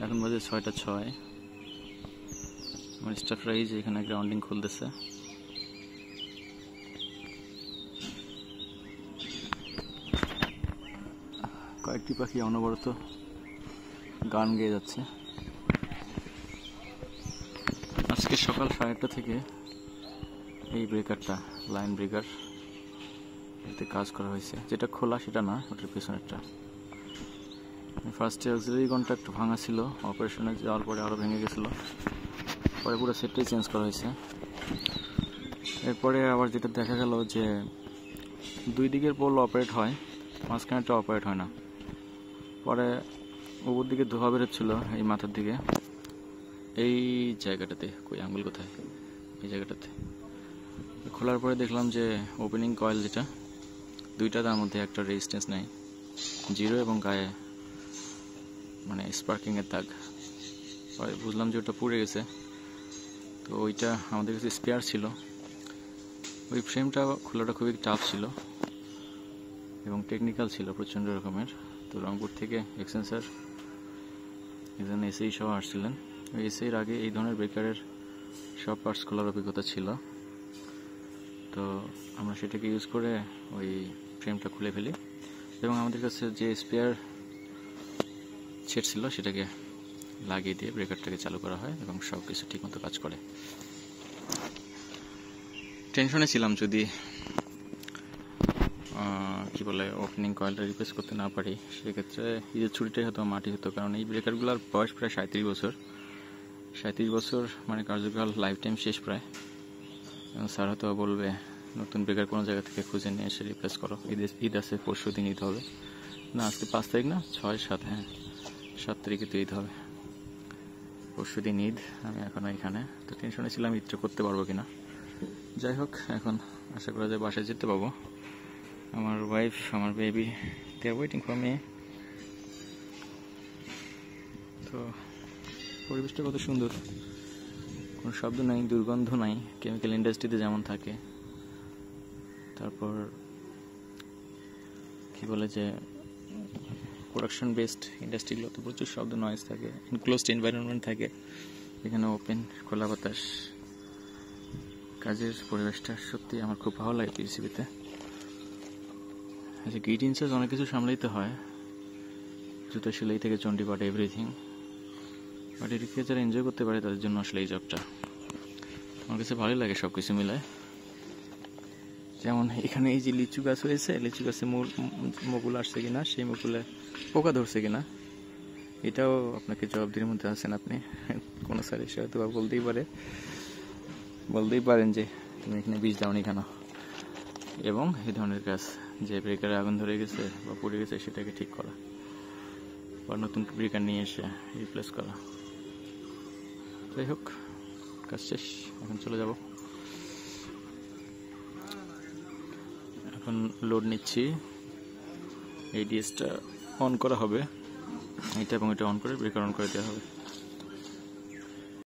এখন বাজে 6টা 6। আমার স্টাফরা এই যে এখানে গ্রাউন্ডিং খুলতেছে। কয়েকটি পাখি অনবরত গান গেয়ে যাচ্ছে। আজকে সকাল 8:30 থেকে এই ব্রেকারটা, লাইন ব্রেকার, এতে কাজ করা হয়েছে। যেটা খোলা সেটা না, ওটার পেছনেরটা। ফার্স্টে অক্সিলারি কন্ট্যাক্ট ভাঙা ছিল, অপারেশনে যাওয়ার পরে আরও ভেঙে গেছিলো, পরে পুরো সেটটাই চেঞ্জ করা হয়েছে। এরপরে আবার যেটা দেখা গেল যে 2 দিকের পোল অপারেট হয়, মাঝখানেরটা অপারেট হয় না। পরে উপর দিকে ধোয়া বেরোচ্ছিল এই মাথার দিকে, এই জায়গাটাতে, কই আঙ্গুল কোথায়, এই জায়গাটাতে খোলার পরে দেখলাম যে ওপেনিং কয়েল যেটা, দুইটা তার মধ্যে একটা রেজিস্ট্যান্স নেই, 0 এবং গায়ে মানে স্পার্কিংয়ের দাগ। পরে বুঝলাম যে ওটা পুড়ে গেছে। তো ওইটা আমাদের কাছে স্পেয়ার ছিল। ওই ফ্রেমটা খোলাটা খুবই টাফ ছিল এবং টেকনিক্যাল ছিল প্রচণ্ড রকমের। তো রংপুর থেকে এক্সেন্সার একজন এসএই সহ আসছিলেন। ওই এসএইর আগে এই ধরনের ব্রেকারের সব পার্টস খোলার অভিজ্ঞতা ছিল। তো আমরা সেটাকে ইউজ করে ওই ফ্রেমটা খুলে ফেলি এবং আমাদের কাছে যে স্পেয়ার সেট ছিল সেটাকে লাগিয়ে দিয়ে ব্রেকারটাকে চালু করা হয় এবং সব কিছু ঠিকমতো কাজ করে। টেনশনে ছিলাম যদি ওপেনিং কয়েলটা রিপ্লেস করতে না পারি, সেক্ষেত্রে ঈদের ছুটিটাই হয়তো মাটি হতো। কারণ এই ব্রেকারগুলোর বয়স প্রায় 37 বছর। 37 বছর মানে কার্যকাল লাইফ টাইম শেষ প্রায়। এবং স্যার হয়তো বলবে নতুন ব্রেকার কোনো জায়গা থেকে খুঁজে নিয়ে এসে রিপ্লেস করো, ঈদ আছে, পরশু দিন ঈদ হবে না, আজকে 5 তারিখ না, 6-7, হ্যাঁ 7 তারিখে তো ঈদ হবে, পরশু দিন ঈদ। আমি এখনও এখানে, তো টেনশনে ছিলাম ঈদটা করতে পারবো কিনা। যাই হোক, এখন আশা করা যায় বাসায় যেতে পারবো। আমার ওয়াইফ, আমার baby, they are waiting for me. তো পরিবেশটা কত সুন্দর, কোনো শব্দ নাই, দুর্গন্ধ নাই, কেমিক্যাল ইন্ডাস্ট্রিতে যেমন থাকে। তারপর কি বলে যে প্রোডাকশন বেসড ইন্ডাস্ট্রিগুলোতে প্রচুর শব্দ, নয়েজ থাকে, ইনক্লোজড এনভায়রনমেন্ট থাকে। এখানে ওপেন খোলা বাতাস, কাজের পরিবেশটা সত্যি আমার খুব ভালো লাগে পৃথিবীতে। আচ্ছা, গিট ইনচার্জ অনেক কিছু সামলাইতে হয়, জুতো সেলাই থেকে চণ্ডীপাঠ এভরিথিং, বাট এটিকে যারা এনজয় করতে পারে তাদের জন্য আসলে এই জবটা আমার কাছে ভালোই লাগে। সব কিছু মিলায়, যেমন এখানে এই যে লিচু গাছ হয়েছে, লিচু গাছে মুকুল আসছে কিনা, সেই মুকুলে পোকা ধরছে কিনা, এটাও আপনাকে জবাবদিহির মধ্যে আছেন আপনি। কোনো স্যার এসে হয়তো বা বলতেই পারেন যে তুমি এখানে বীজ দাওনি কেন। এবং এই ধরনের কাজ, যে ব্রেকারে আগুন ধরে গেছে বা পুড়ে গেছে সেটাকে ঠিক করা বা নতুন ব্রেকার নিয়ে এসে রিপ্লেস করা। যাই হোক, কাজ শেষ, এখন চলে যাব। এখন লোড নিচ্ছি, এই ডিএসটা অন করা হবে, এটা এবং এটা অন করে ব্রেকার অন করে দেওয়া হবে।